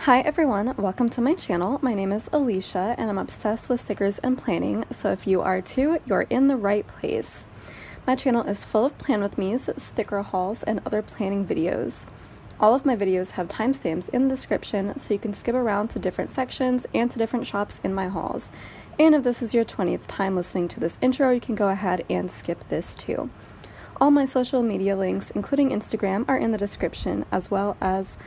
Hi everyone, welcome to my channel. My name is Alicia and I'm obsessed with stickers and planning, so if you are too, you're in the right place. My channel is full of plan with me's, sticker hauls, and other planning videos. All of my videos have timestamps in the description so you can skip around to different sections and to different shops in my hauls. And if this is your 20th time listening to this intro, you can go ahead and skip this too. All my social media links, including Instagram, are in the description, as well as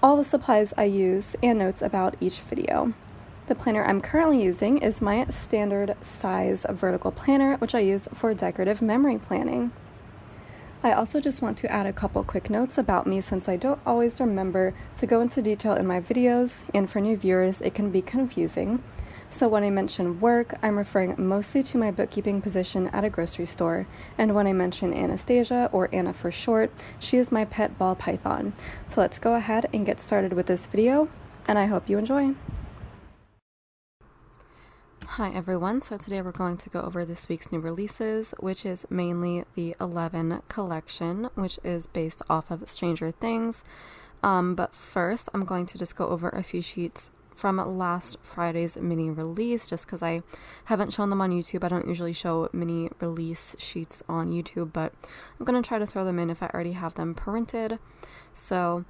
all the supplies I use and notes about each video. The planner I'm currently using is my standard size vertical planner, which I use for decorative memory planning. I also just want to add a couple quick notes about me since I don't always remember to go into detail in my videos, and for new viewers it can be confusing. So when I mention work, I'm referring mostly to my bookkeeping position at a grocery store, and when I mention Anastasia, or Anna for short, she is my pet ball python. So let's go ahead and get started with this video, and I hope you enjoy. Hi everyone, so today we're going to go over this week's new releases, which is mainly the 11 collection, which is based off of Stranger Things. But first, I'm going to just go over a few sheets from last Friday's mini release, just because I haven't shown them on YouTube. I don't usually show mini release sheets on YouTube, but I'm going to try to throw them in if I already have them printed. So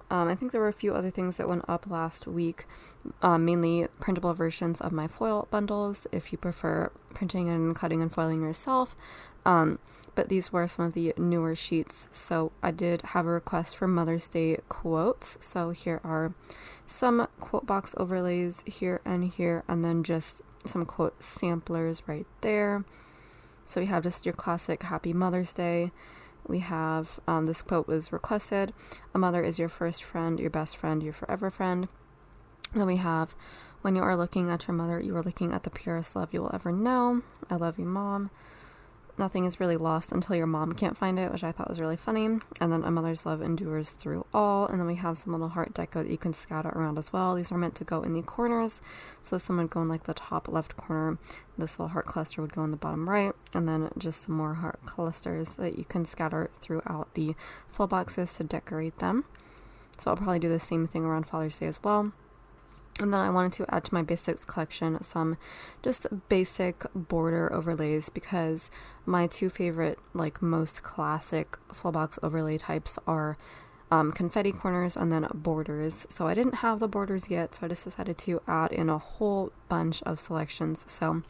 I think there were a few other things that went up last week, mainly printable versions of my foil bundles if you prefer printing and cutting and foiling yourself. But these were some of the newer sheets. So I did have a request for Mother's Day quotes. So here are some quote box overlays here, and then just some quote samplers right there. So we have just your classic Happy Mother's Day. We have, this quote was requested: a mother is your first friend, your best friend, your forever friend. Then we have, when you are looking at your mother, you are looking at the purest love you will ever know. I love you, Mom. Nothing is really lost until your mom can't find it, which I thought was really funny. And then a mother's love endures through all. And then we have some little heart deco that you can scatter around as well. These are meant to go in the corners. So this one would go in like the top left corner. This little heart cluster would go in the bottom right. And then just some more heart clusters that you can scatter throughout the full boxes to decorate them. So I'll probably do the same thing around Father's Day as well. And then I wanted to add to my basics collection some just basic border overlays, because my two favorite, like most classic full box overlay types are confetti corners and then borders. So I didn't have the borders yet, so I just decided to add in a whole bunch of selections. So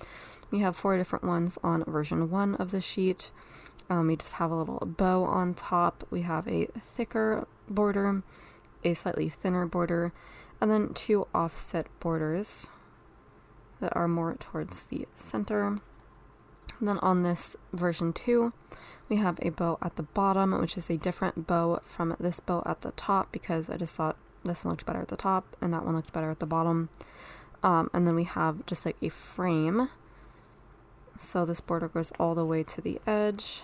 we have 4 different ones on version 1 of the sheet. We just have a little bow on top. We have a thicker border, a slightly thinner border, and then 2 offset borders that are more towards the center. And then on this version 2, we have a bow at the bottom, which is a different bow from this bow at the top, because I just thought this one looked better at the top and that one looked better at the bottom. And then we have just like a frame. So this border goes all the way to the edge,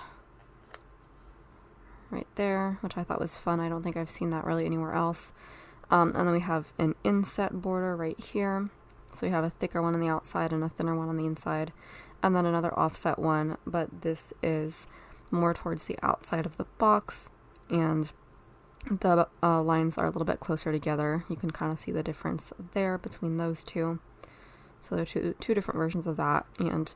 right there, which I thought was fun. I don't think I've seen that really anywhere else. And then we have an inset border right here. So we have a thicker one on the outside and a thinner one on the inside. And then another offset one, but this is more towards the outside of the box. And the lines are a little bit closer together. You can kind of see the difference there between those two. So there are two different versions of that, and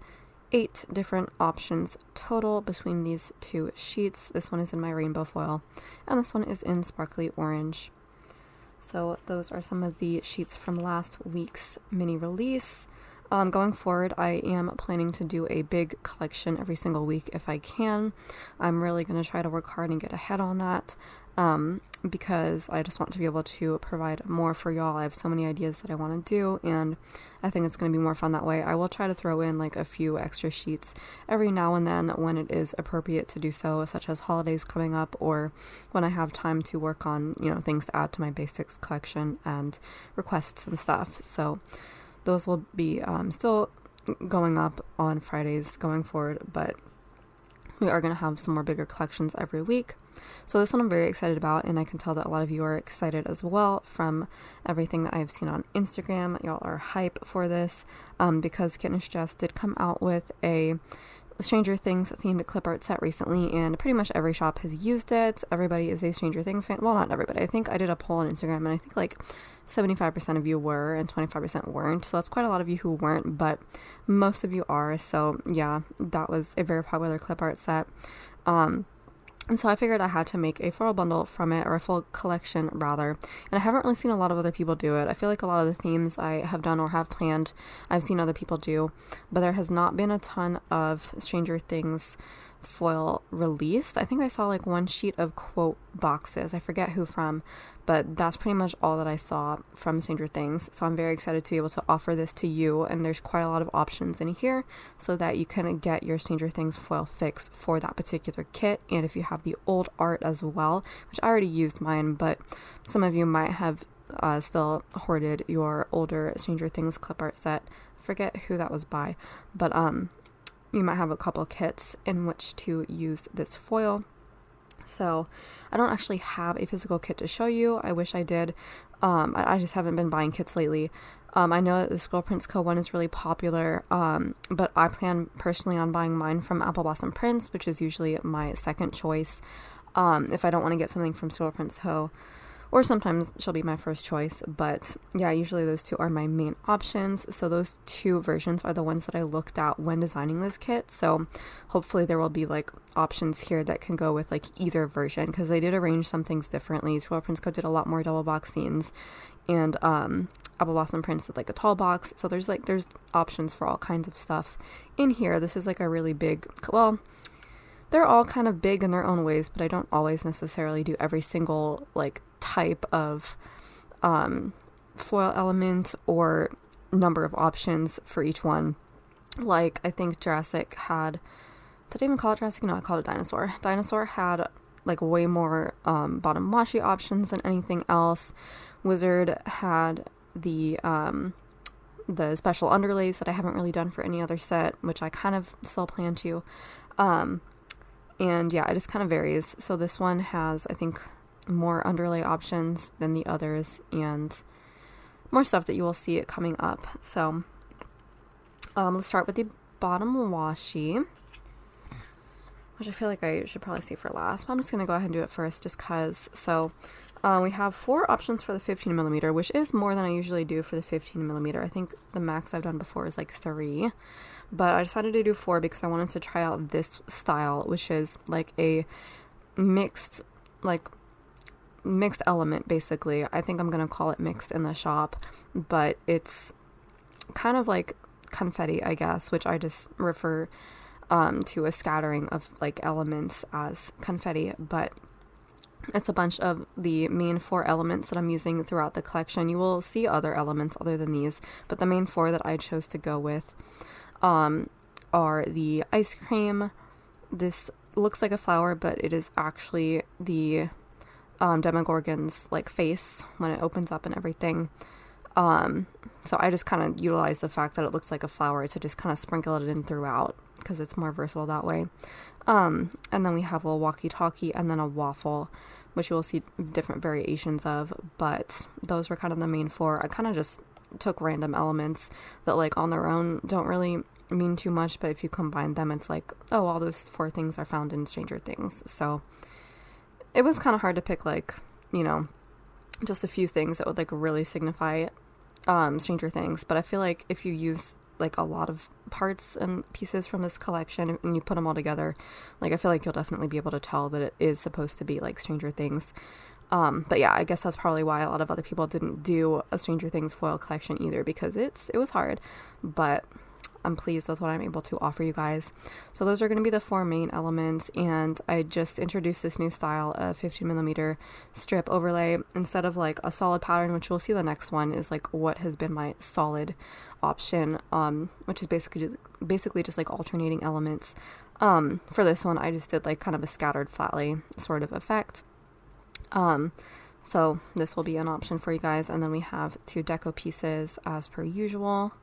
8 different options total between these 2 sheets. This one is in my rainbow foil, and this one is in sparkly orange. So those are some of the sheets from last week's mini release. Going forward, I am planning to do a big collection every single week if I can. I'm really going to try to work hard and get ahead on that, because I just want to be able to provide more for y'all. I have so many ideas that I want to do, and I think it's going to be more fun that way. I will try to throw in like a few extra sheets every now and then when it is appropriate to do so, such as holidays coming up, or when I have time to work on, things to add to my basics collection and requests and stuff. So those will be still going up on Fridays going forward, but we are going to have some more bigger collections every week. So this one I'm very excited about, and I can tell that a lot of you are excited as well from everything that I've seen on Instagram. Y'all are hype for this, because Kitten Jess did come out with a Stranger Things themed clip art set recently, and pretty much every shop has used it. Everybody is a Stranger Things fan. Well, not everybody. I think I did a poll on Instagram, and I think like 75% of you were and 25% weren't. So that's quite a lot of you who weren't, but most of you are. So yeah, that was a very popular clip art set. And so I figured I had to make a floral bundle from it, or a full collection rather. And I haven't really seen a lot of other people do it. I feel like a lot of the themes I have done or have planned, I've seen other people do, but there has not been a ton of Stranger Things foil released. I think I saw like one sheet of quote boxes. I forget who from, but that's pretty much all that I saw from Stranger Things. So I'm very excited to be able to offer this to you, and there's quite a lot of options in here so that you can get your Stranger Things foil fix for that particular kit. And if you have the old art as well, which I already used mine, but some of you might have still hoarded your older Stranger Things clip art set. I forget who that was by, but you might have a couple kits in which to use this foil. So I don't actually have a physical kit to show you. I wish I did. I just haven't been buying kits lately. I know that the Squirrel Prince Co. one is really popular, but I plan personally on buying mine from Apple Blossom Prints, which is usually my second choice if I don't want to get something from Squirrel Prince Co. Or sometimes she'll be my first choice, but yeah, usually those two are my main options. So those two versions are the ones that I looked at when designing this kit. So hopefully there will be like options here that can go with like either version, because they did arrange some things differently. Squirrel Prince Co. did a lot more double box scenes, and Apple Blossom Prints did like a tall box. So there's options for all kinds of stuff in here. This is like a really big, well, they're all kind of big in their own ways, but I don't always necessarily do every single like type of foil element or number of options for each one. Like I think Jurassic had, did I even call it Jurassic? No, I called it Dinosaur. Dinosaur had like way more bottom washi options than anything else. Wizard had the special underlays that I haven't really done for any other set, which I kind of still plan to. And yeah, it just kind of varies. So this one has, I think, more underlay options than the others, and more stuff that you will see it coming up. So let's start with the bottom washi, which I feel like I should probably save for last, but I'm just going to go ahead and do it first just because. So we have 4 options for the 15mm, which is more than I usually do for the 15mm. I think the max I've done before is like 3. But I decided to do 4 because I wanted to try out this style, which is like a mixed element, basically. I think I'm going to call it mixed in the shop, but it's kind of like confetti, I guess, which I just refer to a scattering of like elements as confetti, but it's a bunch of the main 4 elements that I'm using throughout the collection. You will see other elements other than these, but the main 4 that I chose to go with are the ice cream. This looks like a flower, but it is actually the Demogorgon's like face when it opens up and everything. So I just kind of utilize the fact that it looks like a flower to just kind of sprinkle it in throughout, because it's more versatile that way. And then we have a little walkie-talkie and then a waffle, which you will see different variations of, but those were kind of the main 4. I kind of just took random elements that like on their own don't really mean too much, but if you combine them, it's like, oh, all those 4 things are found in Stranger Things. So it was kind of hard to pick, like, you know, just a few things that would like really signify Stranger Things. But I feel like if you use like a lot of parts and pieces from this collection and you put them all together, like I feel like you'll definitely be able to tell that it is supposed to be like Stranger Things. But yeah, I guess that's probably why a lot of other people didn't do a Stranger Things foil collection either, because it was hard, but I'm pleased with what I'm able to offer you guys. So those are going to be the 4 main elements, and I just introduced this new style of 15mm strip overlay instead of like a solid pattern, which we'll see the next one is like what has been my solid option, which is basically just like alternating elements. For this one, I just did like kind of a scattered flat lay sort of effect. So this will be an option for you guys. And then we have 2 deco pieces as per usual.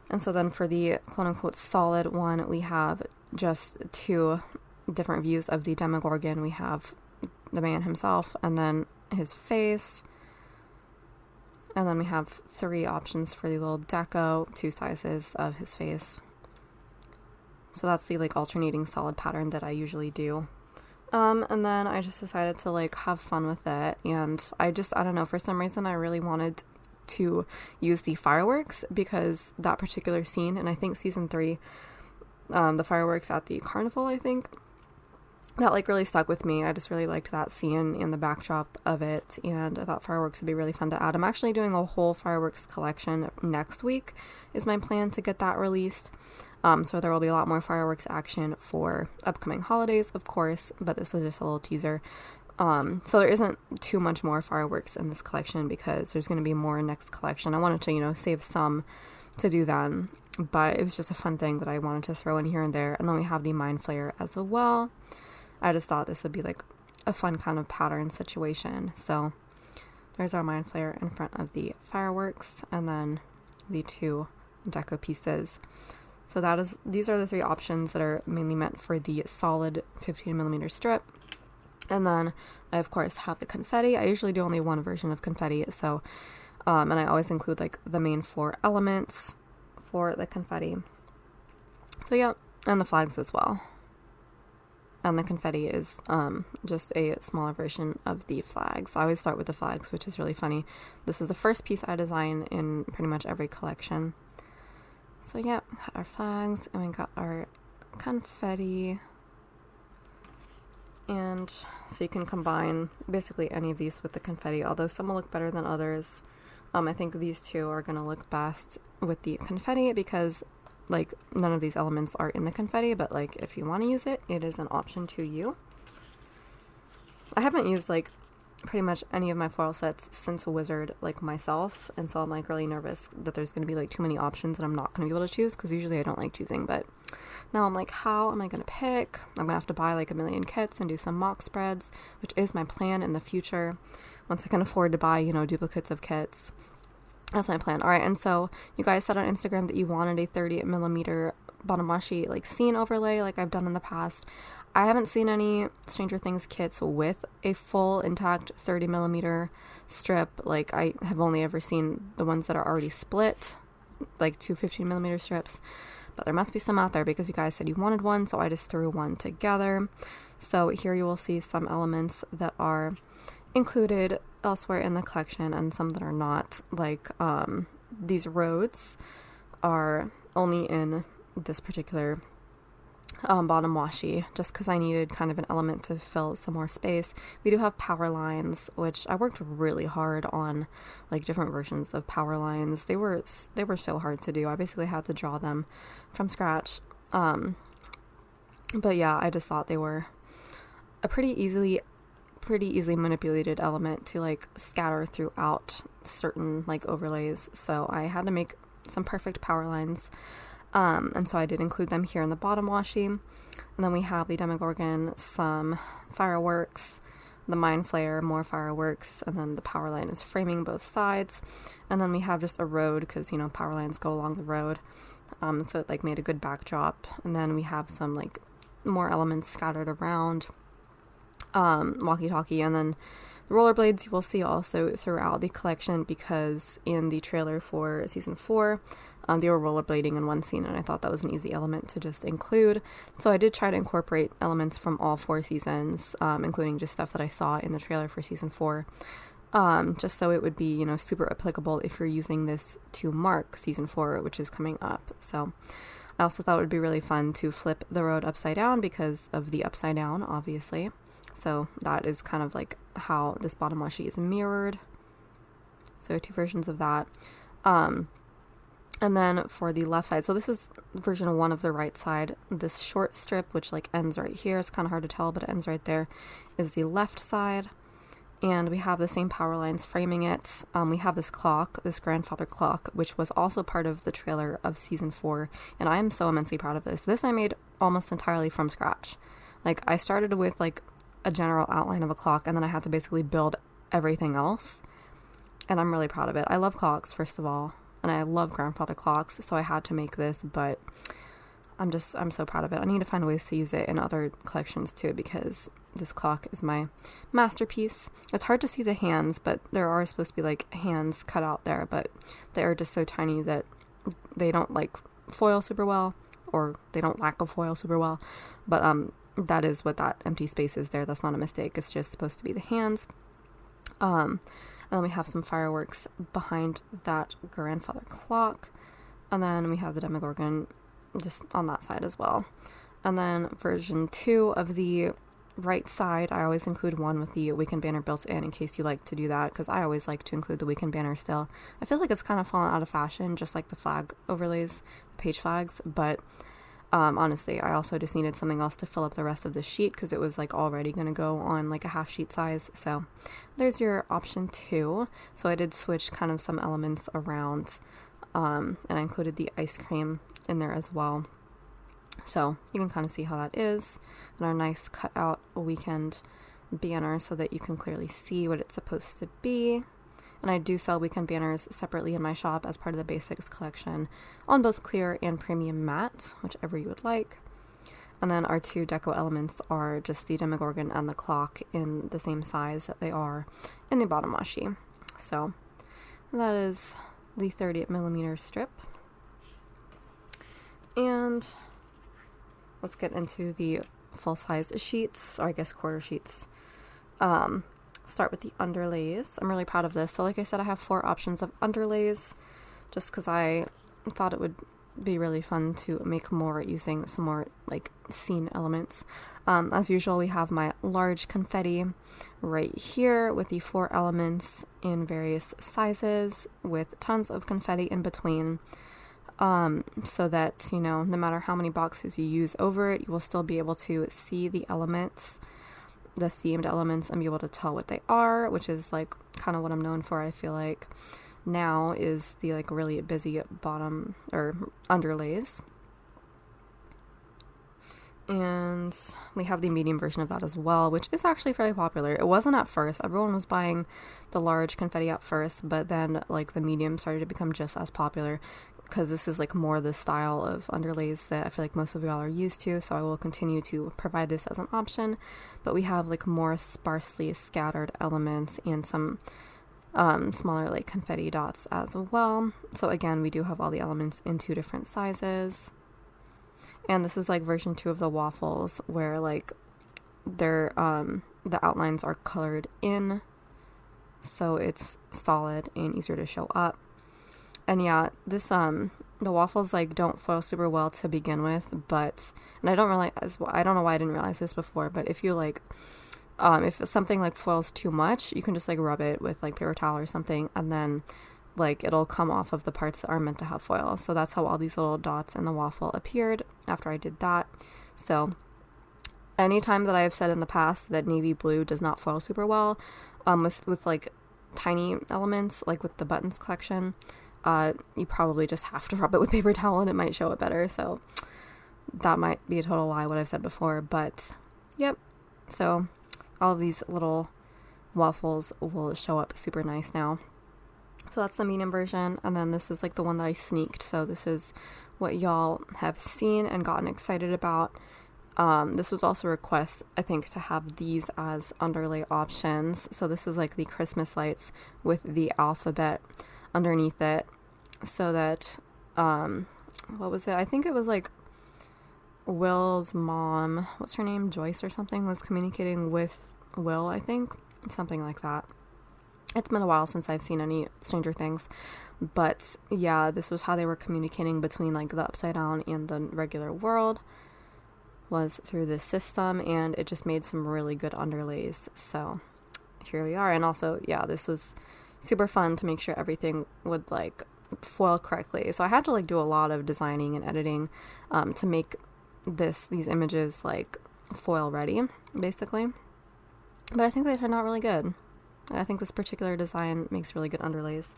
And so then for the quote-unquote solid one, we have just 2 different views of the Demogorgon. We have the man himself and then his face. And then we have 3 options for the little deco, 2 sizes of his face. So that's the like alternating solid pattern that I usually do. And then I just decided to like have fun with it, and I don't know, for some reason I really wanted to use the fireworks, because that particular scene, and I think season 3, the fireworks at the carnival, I think, that like really stuck with me. I just really liked that scene and the backdrop of it, and I thought fireworks would be really fun to add. I'm actually doing a whole fireworks collection next week, is my plan to get that released. So there will be a lot more fireworks action for upcoming holidays, of course, but this is just a little teaser. So there isn't too much more fireworks in this collection, because there's going to be more next collection. I wanted to, save some to do then, but it was just a fun thing that I wanted to throw in here and there. And then we have the Mind Flayer as well. I just thought this would be like a fun kind of pattern situation. So there's our Mind Flayer in front of the fireworks, and then the 2 deco pieces. So these are the 3 options that are mainly meant for the solid 15mm strip. And then I of course have the confetti. I usually do only one version of confetti, so and I always include like the main 4 elements for the confetti. So yeah, and the flags as well. And the confetti is just a smaller version of the flags. I always start with the flags, which is really funny. This is the first piece I design in pretty much every collection. So yeah, we got our flags, and we got our confetti. And so you can combine basically any of these with the confetti, although some will look better than others. I think these 2 are going to look best with the confetti, because like none of these elements are in the confetti, but like if you want to use it, it is an option to you. I haven't used like pretty much any of my foil sets since Wizard, like myself, and so I'm like really nervous that there's going to be like too many options and I'm not going to be able to choose, because usually I don't like choosing, but now I'm like, how am I going to pick? I'm going to have to buy like a million kits and do some mock spreads, which is my plan in the future once I can afford to buy, duplicates of kits. That's my plan. All right, and so you guys said on Instagram that you wanted a 30mm bottom washi like scene overlay like I've done in the past. I haven't seen any Stranger Things kits with a full intact 30mm strip. Like I have only ever seen the ones that are already split, like 2 15mm strips. But there must be some out there, because you guys said you wanted one, so I just threw one together. So here you will see some elements that are included elsewhere in the collection and some that are not. Like these roads are only in this particular bottom washi, just because I needed kind of an element to fill some more space. We do have power lines, which I worked really hard on, like different versions of power lines. They were so hard to do. I basically had to draw them from scratch. But yeah, I just thought they were a pretty easily manipulated element to like scatter throughout certain like overlays. So I had to make some perfect power lines. And so I did include them here in the bottom washi. And then we have the Demogorgon, some fireworks, the Mind Flayer, more fireworks, and then the power line is framing both sides. And then we have just a road, because power lines go along the road. So it like made a good backdrop. And then we have some like more elements scattered around, walkie-talkie, and then the rollerblades you will see also throughout the collection, because in the trailer for season 4, they were rollerblading in one scene, and I thought that was an easy element to just include. So I did try to incorporate elements from all 4 seasons, including just stuff that I saw in the trailer for season 4, just so it would be, super applicable if you're using this to mark season 4, which is coming up. So I also thought it would be really fun to flip the road upside down, because of the upside down, obviously. So that is kind of like how this bottom washi is mirrored. So 2 versions of that. And then for the left side, so this is version 1 of the right side. This short strip, which like ends right here, it's kind of hard to tell, but it ends right there, is the left side. And we have the same power lines framing it. We have this clock, this grandfather clock, which was also part of the trailer of season 4. And I am so immensely proud of this. This I made almost entirely from scratch. Like I started with like a general outline of a clock, and then I had to basically build everything else. And I'm really proud of it. I love clocks, first of all, and I love grandfather clocks, so I had to make this, but I'm so proud of it. I need to find ways to use it in other collections too, because this clock is my masterpiece. It's hard to see the hands, but there are supposed to be like hands cut out there, but they are just so tiny that they don't like foil super well, or they don't lack a foil super well, but that is what that empty space is there. That's not a mistake. It's just supposed to be the hands. And then we have some fireworks behind that grandfather clock. And then we have the Demogorgon just on that side as well. And then version 2 of the right side, I always include one with the weekend banner built in case you like to do that, because I always like to include the weekend banner still. I feel like it's kind of fallen out of fashion, just like the flag overlays, the page flags, but honestly, I also just needed something else to fill up the rest of the sheet because it was like already going to go on like a half sheet size. So there's your option 2. So I did switch kind of some elements around, and I included the ice cream in there as well. So you can kind of see how that is, and our nice cut out weekend banner so that you can clearly see what it's supposed to be. And I do sell weekend banners separately in my shop as part of the basics collection on both clear and premium matte, whichever you would like. And then our 2 deco elements are just the Demogorgon and the clock in the same size that they are in the bottom washi. So that is the 30mm strip. And let's get into the full-size sheets, or I guess quarter sheets. Start with the underlays. I'm really proud of this. So like I said, I have 4 options of underlays just because I thought it would be really fun to make more using some more like scene elements. As usual, we have my large confetti right here with the 4 elements in various sizes with tons of confetti in between. So that, you know, no matter how many boxes you use over it, you will still be able to see the elements, the themed elements, and be able to tell what they are, which is like kind of what I'm known for. I feel like now is the like really busy bottom or underlays. And we have the medium version of that as well, which is actually fairly popular. It wasn't at first. Everyone was buying the large confetti at first, but then like the medium started to become just as popular because this is like more the style of underlays that I feel like most of y'all are used to, so I will continue to provide this as an option. But we have like more sparsely scattered elements and some smaller like confetti dots as well. So again, we do have all the elements in 2 different sizes. And this is like version 2 of the waffles where like they're the outlines are colored in, so it's solid and easier to show up. And yeah, this the waffles like don't foil super well to begin with, but and I don't know why I didn't realize this before, but if you like if something like foils too much, you can just like rub it with like paper towel or something, and then like it'll come off of the parts that are meant to have foil. So that's how all these little dots in the waffle appeared after I did that. So anytime that I have said in the past that navy blue does not foil super well with like tiny elements, like with the buttons collection, you probably just have to rub it with paper towel and it might show it better. So that might be a total lie what I've said before, but yep. So all of these little waffles will show up super nice now. So that's the medium version, and then this is like the one that I sneaked. So this is what y'all have seen and gotten excited about. This was also a request, I think, to have these as underlay options. So this is like the Christmas lights with the alphabet underneath it, so that what was it? I think it was like Will's mom, what's her name, Joyce or something, was communicating with Will, I think, something like that. It's been a while since I've seen any Stranger Things, but yeah, this was how they were communicating between like the upside down and the regular world, was through this system, and it just made some really good underlays. So here we are. And also, yeah, this was super fun to make sure everything would like foil correctly. So I had to like do a lot of designing and editing to make these images like foil ready, basically. But I think they turned out really good. I think this particular design makes really good underlays.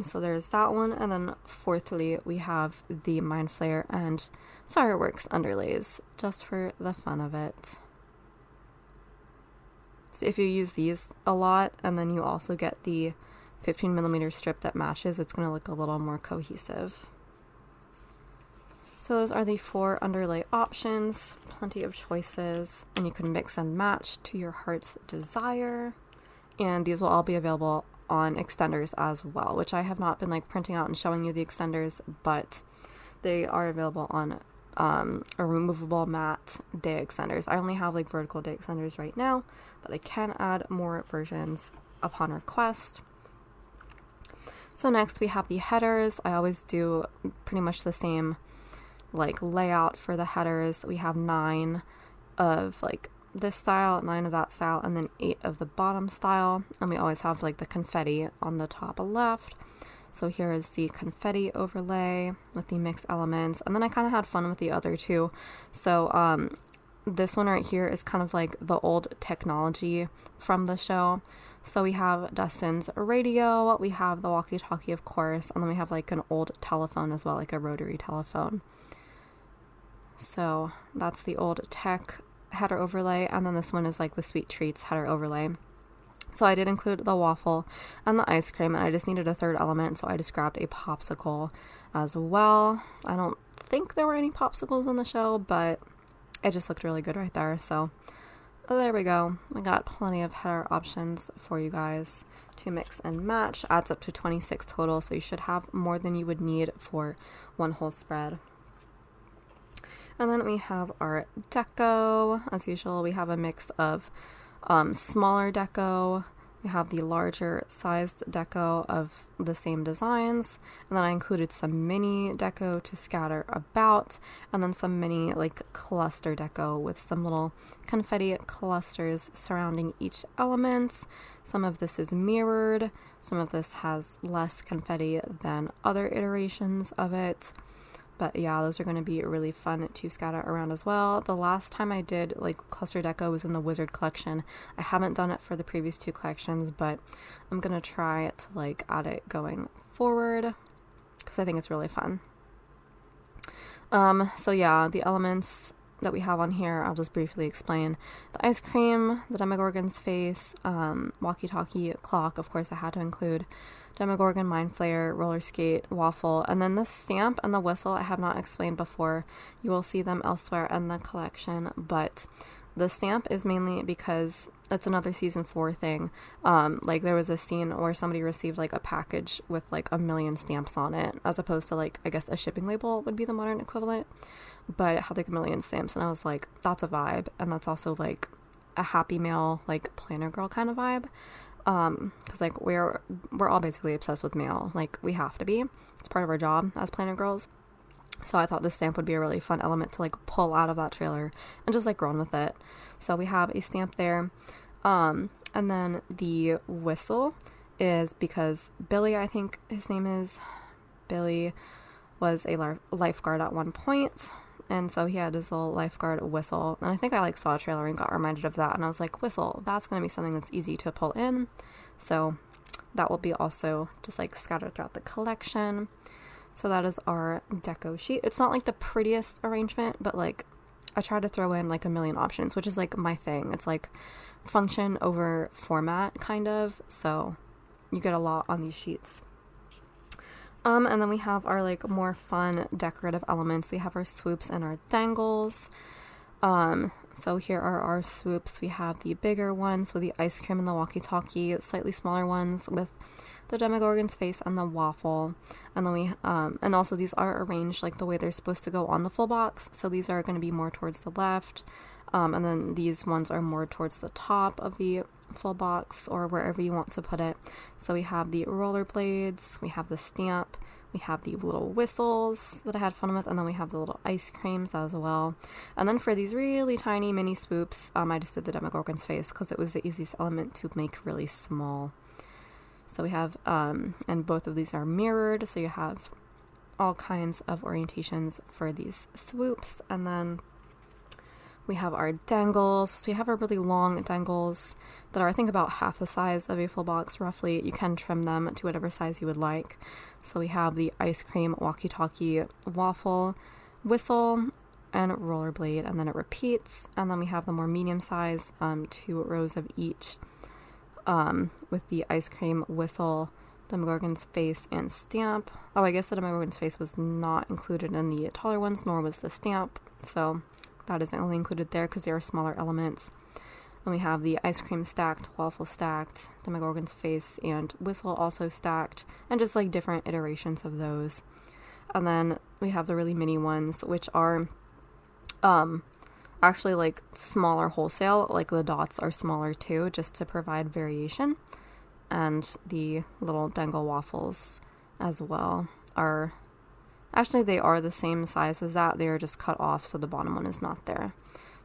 So there's that one, and then fourthly we have the Mind Flayer and Fireworks underlays, just for the fun of it. So if you use these a lot, and then you also get the 15mm strip that matches, it's going to look a little more cohesive. So those are the 4 underlay options, plenty of choices, and you can mix and match to your heart's desire. And these will all be available on extenders as well, which I have not been like printing out and showing you the extenders, but they are available on removable matte day extenders. I only have like vertical day extenders right now, but I can add more versions upon request. So next we have the headers. I always do pretty much the same like layout for the headers. We have 9 of like this style, 9 of that style, and then 8 of the bottom style. And we always have like the confetti on the top left. So here is the confetti overlay with the mixed elements. And then I kind of had fun with the other two. So this one right here is kind of like the old technology from the show. So we have Dustin's radio, we have the walkie-talkie, of course, and then we have like an old telephone as well, like a rotary telephone. So that's the old tech header overlay, and then this one is like the sweet treats header overlay. So I did include the waffle and the ice cream, and I just needed a third element, so I just grabbed a popsicle as well. I don't think there were any popsicles in the show, but it just looked really good right there, so there we go. We got plenty of header options for you guys to mix and match. Adds up to 26 total, so you should have more than you would need for one whole spread. And then we have our deco. As usual, we have a mix of smaller deco. We have the larger sized deco of the same designs, and then I included some mini deco to scatter about, and then some mini like cluster deco with some little confetti clusters surrounding each element. Some of this is mirrored, some of this has less confetti than other iterations of it. But yeah, those are going to be really fun to scatter around as well. The last time I did like cluster deco was in the Wizard collection. I haven't done it for the previous 2 collections, but I'm going to try to like add it going forward because I think it's really fun. So yeah, the elements that we have on here, I'll just briefly explain. The ice cream, the Demogorgon's face, walkie-talkie, clock, of course I had to include, Demogorgon, Mind Flayer, roller skate, waffle, and then the stamp and the whistle I have not explained before. You will see them elsewhere in the collection, but the stamp is mainly because it's another season 4 thing. Like there was a scene where somebody received like a package with like 1 million stamps on it, as opposed to like, I guess a shipping label would be the modern equivalent, but it had like 1 million stamps, and I was like, that's a vibe, and that's also like a happy mail, like planner girl kind of vibe. Because like we're all basically obsessed with mail, like we have to be, it's part of our job as planner girls. So I thought this stamp would be a really fun element to like pull out of that trailer and just like run with it. So we have a stamp there, and then the whistle is because Billy, I think his name is Billy, was a lifeguard at one point. And so he had his little lifeguard whistle. And I think I like saw a trailer and got reminded of that. And I was like, whistle, that's going to be something that's easy to pull in. So that will be also just like scattered throughout the collection. So that is our deco sheet. It's not like the prettiest arrangement, but like I try to throw in like 1 million options, which is like my thing. It's like function over format kind of. So you get a lot on these sheets. And then we have our like more fun decorative elements. We have our swoops and our dangles. So here are our swoops. We have the bigger ones with the ice cream and the walkie-talkie, slightly smaller ones with the Demogorgon's face and the waffle. And then we and also these are arranged like the way they're supposed to go on the full box. So these are going to be more towards the left. And then these ones are more towards the top of the full box or wherever you want to put it. So we have the rollerblades, we have the stamp, we have the little whistles that I had fun with, and then we have the little ice creams as well. And then for these really tiny mini swoops, I just did the Demogorgon's face because it was the easiest element to make really small. So we have, and both of these are mirrored, so you have all kinds of orientations for these swoops. And then we have our dangles. So we have our really long dangles that are, I think, about half the size of a full box, roughly. You can trim them to whatever size you would like. So we have the ice cream, walkie-talkie, waffle, whistle, and rollerblade, and then it repeats. And then we have the more medium size, 2 rows of each, with the ice cream, whistle, Demogorgon's face, and stamp. Oh, I guess the Demogorgon's face was not included in the taller ones, nor was the stamp. So that isn't only included there because they are smaller elements. Then we have the ice cream stacked, waffle stacked, Demogorgon's face and whistle also stacked, and just like different iterations of those. And then we have the really mini ones, which are Actually like smaller wholesale, like the dots are smaller too, just to provide variation. And the little dangle waffles as well are, actually they are the same size as that, they are just cut off so the bottom one is not there.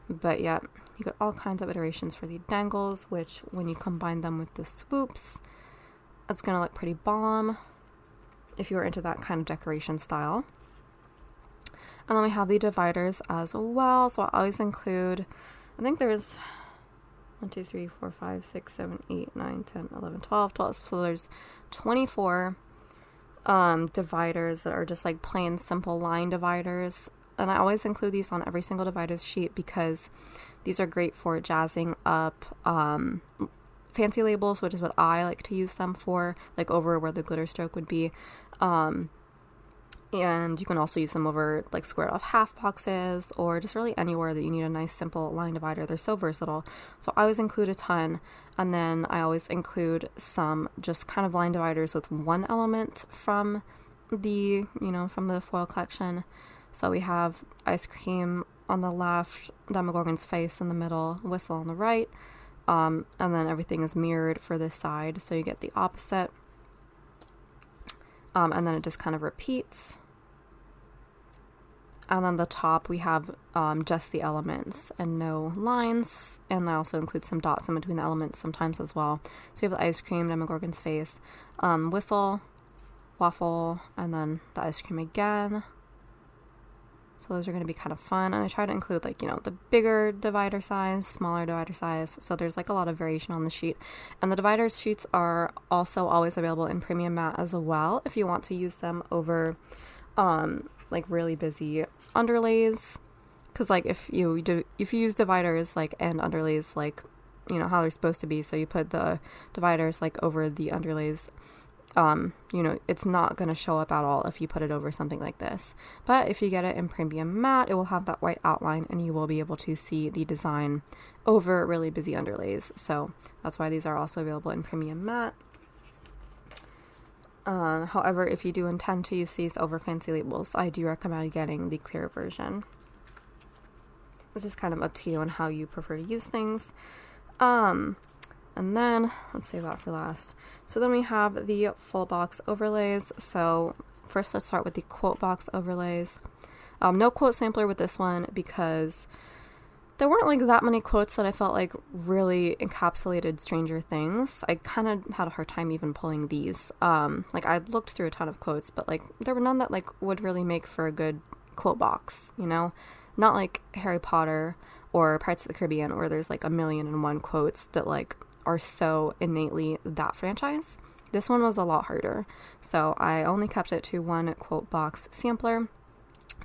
But yeah, you get all kinds of iterations for the dangles, which when you combine them with the swoops, it's gonna look pretty bomb if you're into that kind of decoration style. And then we have the dividers as well, so I always include, I think there's 1, 2, 3, 4, 5, 6, 7, 8, 9, 10, 11, 12, 12. So there's 24 dividers that are just like plain simple line dividers. And I always include these on every single dividers sheet because these are great for jazzing up fancy labels, which is what I like to use them for, like over where the glitter stroke would be. And you can also use them over like squared off half boxes or just really anywhere that you need a nice simple line divider. They're so versatile. So I always include a ton, and then I always include some just kind of line dividers with one element from the, from the foil collection. So we have ice cream on the left, Demogorgon's face in the middle, whistle on the right, and then everything is mirrored for this side, so you get the opposite. And then it just kind of repeats. And then the top we have just the elements and no lines, and I also include some dots in between the elements sometimes as well. So you have the ice cream, Demogorgon's face, whistle, waffle, and then the ice cream again. So those are going to be kind of fun, and I try to include like, the bigger divider size, smaller divider size, so there's like a lot of variation on the sheet. And the divider sheets are also always available in premium matte as well if you want to use them over like really busy underlays, because like if you use dividers like and underlays like how they're supposed to be, so you put the dividers like over the underlays, it's not going to show up at all if you put it over something like this. But if you get it in premium matte, it will have that white outline and you will be able to see the design over really busy underlays. So that's why these are also available in premium matte. However, if you do intend to use these over fancy labels, I do recommend getting the clear version. It's just kind of up to you on how you prefer to use things. And then, let's save that for last. So then we have the full box overlays. So first let's start with the quote box overlays. No quote sampler with this one because there weren't like that many quotes that I felt like really encapsulated Stranger Things. I kind of had a hard time even pulling these. Like I looked through a ton of quotes, but like there were none that like would really make for a good quote box, not like Harry Potter or Pirates of the Caribbean where there's like 1,000,001 quotes that like are so innately that franchise. This one was a lot harder, so I only kept it to one quote box sampler.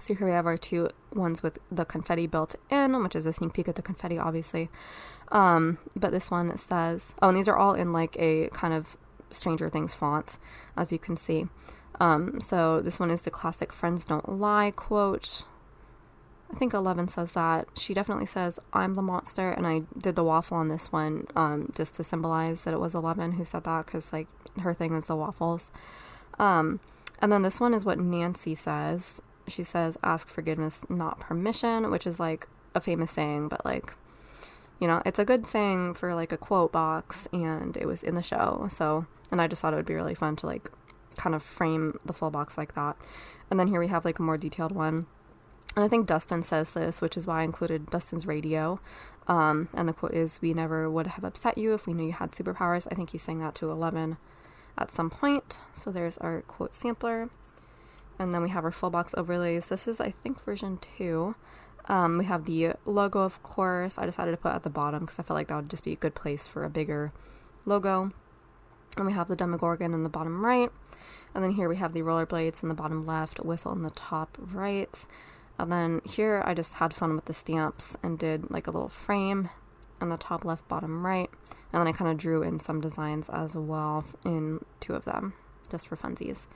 So here we have our two ones with the confetti built in, which is a sneak peek at the confetti obviously, but this one says, and these are all in like a kind of Stranger Things font, as you can see. So this one is the classic "Friends Don't Lie" quote. I think 11 says that. She definitely says, "I'm the monster," and I did the waffle on this one just to symbolize that it was 11 who said that, because like her thing is the waffles. And then this one is what Nancy says. She says, "Ask forgiveness, not permission," which is like a famous saying, but like, it's a good saying for like a quote box, and it was in the show. So, and I just thought it would be really fun to like kind of frame the full box like that. And then here we have like a more detailed one. And I think Dustin says this, which is why I included Dustin's radio. And the quote is, "We never would have upset you if we knew you had superpowers." I think he's saying that to 11 at some point. So there's our quote sampler. And then we have our full box overlays. This is, I think, version 2. We have the logo, of course. I decided to put at the bottom because I felt like that would just be a good place for a bigger logo. And we have the Demogorgon in the bottom right. And then here we have the rollerblades in the bottom left, whistle in the top right. And then here I just had fun with the stamps and did like a little frame in the top left, bottom right. And then I kind of drew in some designs as well in 2 of them, just for funsies.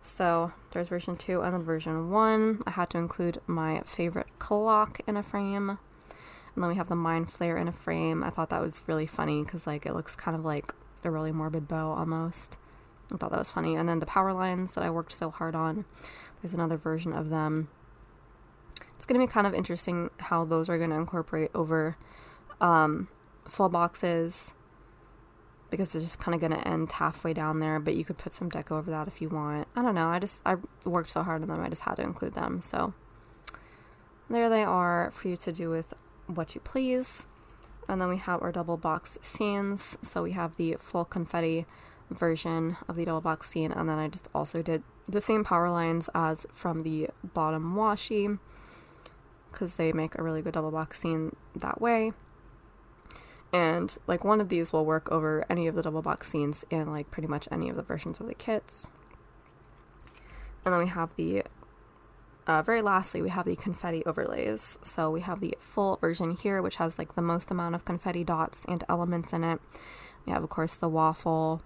So there's version 2, and then version 1. I had to include my favorite clock in a frame. And then we have the Mind Flayer in a frame. I thought that was really funny because like it looks kind of like a really morbid bow almost. I thought that was funny. And then the power lines that I worked so hard on. There's another version of them. It's going to be kind of interesting how those are going to incorporate over full boxes, because it's just kind of going to end halfway down there, but you could put some deco over that if you want. I don't know, I worked so hard on them, I just had to include them. So there they are for you to do with what you please. And then we have our double box scenes. So we have the full confetti version of the double box scene, and then I just also did the same power lines as from the bottom washi, because they make a really good double box scene that way. And like one of these will work over any of the double box scenes in like pretty much any of the versions of the kits. And then we have the very lastly, we have the confetti overlays. So we have the full version here, which has like the most amount of confetti dots and elements in it. We have, of course, the waffle,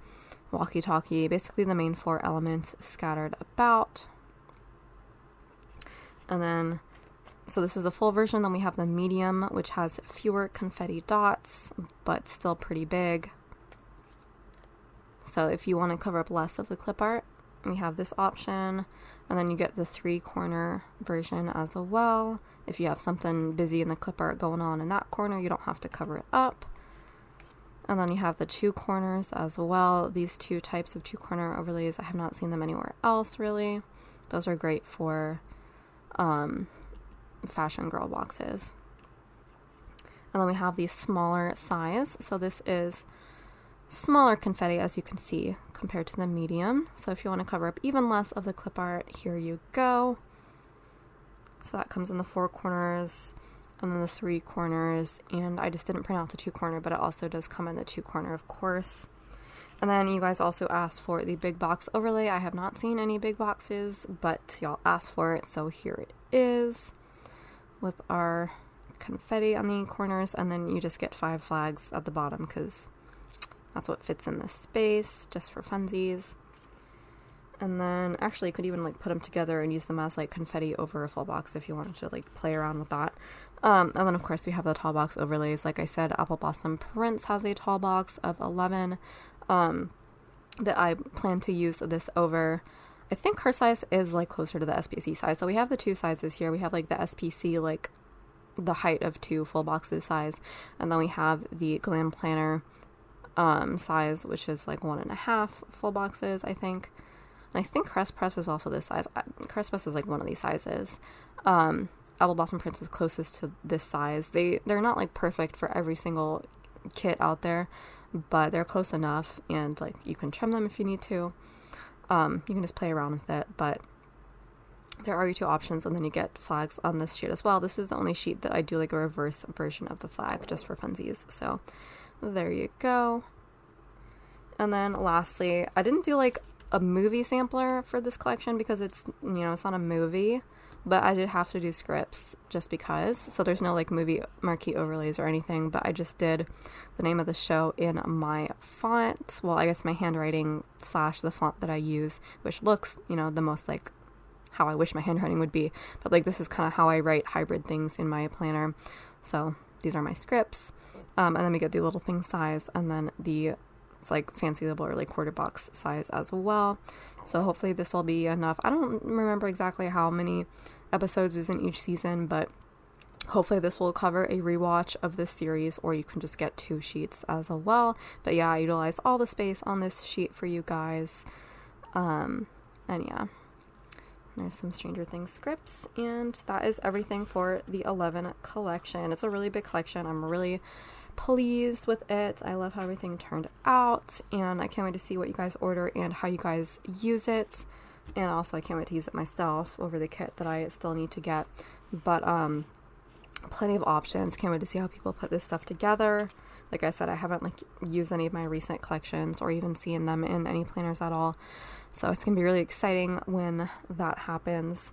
walkie-talkie, basically the main 4 elements scattered about. And then, so this is a full version. Then we have the medium, which has fewer confetti dots, but still pretty big. So if you want to cover up less of the clip art, we have this option. And then you get the 3-corner version as well. If you have something busy in the clip art going on in that corner, you don't have to cover it up. And then you have the 2 corners as well. These 2 types of 2-corner overlays, I have not seen them anywhere else really. Those are great for fashion girl boxes. And then we have the smaller size. So this is smaller confetti, as you can see, compared to the medium. So if you want to cover up even less of the clip art, here you go. So that comes in the 4 corners and then the 3 corners, and I just didn't print out the 2-corner, but it also does come in the 2-corner, of course. And then you guys also asked for the big box overlay. I have not seen any big boxes, but y'all asked for it, so here it is with our confetti on the corners, and then you just get 5 flags at the bottom because that's what fits in this space, just for funsies. And then actually you could even like put them together and use them as like confetti over a full box if you wanted to like play around with that. And then of course we have the tall box overlays. Like I said, Apple Blossom Prints has a tall box of 11 that I plan to use this over. I think her size is like closer to the SPC size. So we have the 2 sizes here. We have like the SPC, like the height of 2 full boxes size. And then we have the Glam Planner size, which is like 1.5 full boxes, I think. And I think Crest Press is also this size. Crest Press is like one of these sizes. Apple Blossom Prints is closest to this size. They're not like perfect for every single kit out there, but they're close enough, and like you can trim them if you need to. You can just play around with it, but there are your 2 options, and then you get flags on this sheet as well. This is the only sheet that I do like a reverse version of the flag just for funsies. So there you go. And then lastly, I didn't do like a movie sampler for this collection because it's, you know, it's not a movie, but I did have to do scripts just because. So there's no like movie marquee overlays or anything, but I just did the name of the show in my font. Well, I guess my handwriting / the font that I use, which looks, you know, the most like how I wish my handwriting would be. But like this is kind of how I write hybrid things in my planner. So these are my scripts. And then we get the little thing size, and then the like fancy little or like quarter box size as well. So hopefully this will be enough. I don't remember exactly how many episodes is in each season, but hopefully this will cover a rewatch of this series, or you can just get 2 sheets as well. But yeah, I utilized all the space on this sheet for you guys. And yeah, there's some Stranger Things scripts, and that is everything for the 11 collection. It's a really big collection. I'm really pleased with it. I love how everything turned out, and I can't wait to see what you guys order and how you guys use it. And also I can't wait to use it myself over the kit that I still need to get. But plenty of options. Can't wait to see how people put this stuff together. Like I said, I haven't like used any of my recent collections or even seen them in any planners at all. So it's gonna be really exciting when that happens.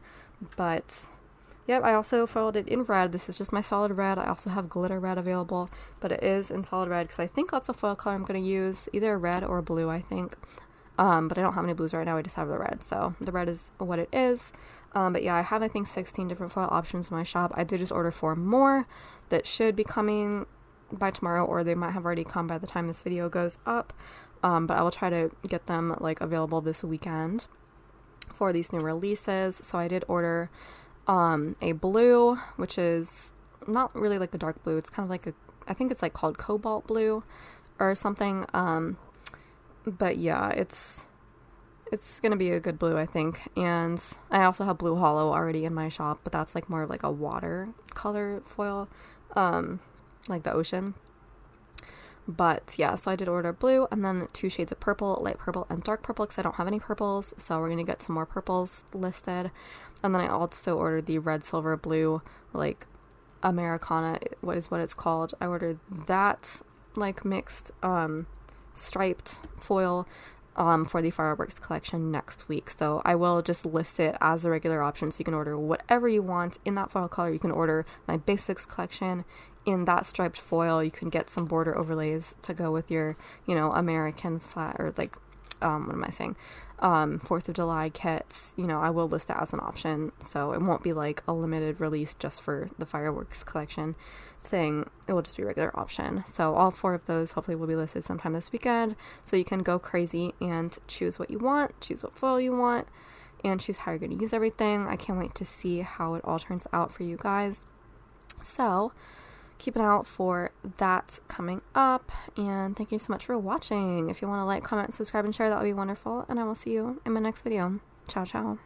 But yep, I also foiled it in red. This is just my solid red. I also have glitter red available, but it is in solid red because I think that's a foil color I'm going to use, either red or blue, I think. But I don't have any blues right now. I just have the red. So the red is what it is. But yeah, I have, I think, 16 different foil options in my shop. I did just order 4 more that should be coming by tomorrow, or they might have already come by the time this video goes up. But I will try to get them like available this weekend for these new releases. So I did order a blue, which is not really like a dark blue. It's kind of like I think it's like called cobalt blue or something. But yeah, it's gonna be a good blue, I think. And I also have blue hollow already in my shop, but that's like more of like a water color foil, like the ocean. But yeah, so I did order blue and then 2 shades of purple, light purple and dark purple, because I don't have any purples, so we're gonna get some more purples listed. And then I also ordered the red, silver, blue, like Americana, what it's called. I ordered that like mixed striped foil for the fireworks collection next week. So I will just list it as a regular option, so you can order whatever you want in that foil color. You can order my basics collection in that striped foil. You can get some border overlays to go with your, American flag, or like, what am I saying? 4th of July kits. I will list it as an option, so it won't be like a limited release just for the fireworks collection thing. It will just be a regular option. So all 4 of those hopefully will be listed sometime this weekend, so you can go crazy and choose what you want, choose what foil you want, and choose how you're going to use everything. I can't wait to see how it all turns out for you guys. So keep an eye out for that coming up, and thank you so much for watching. If you want to like, comment, subscribe, and share, that would be wonderful, and I will see you in my next video. Ciao, ciao.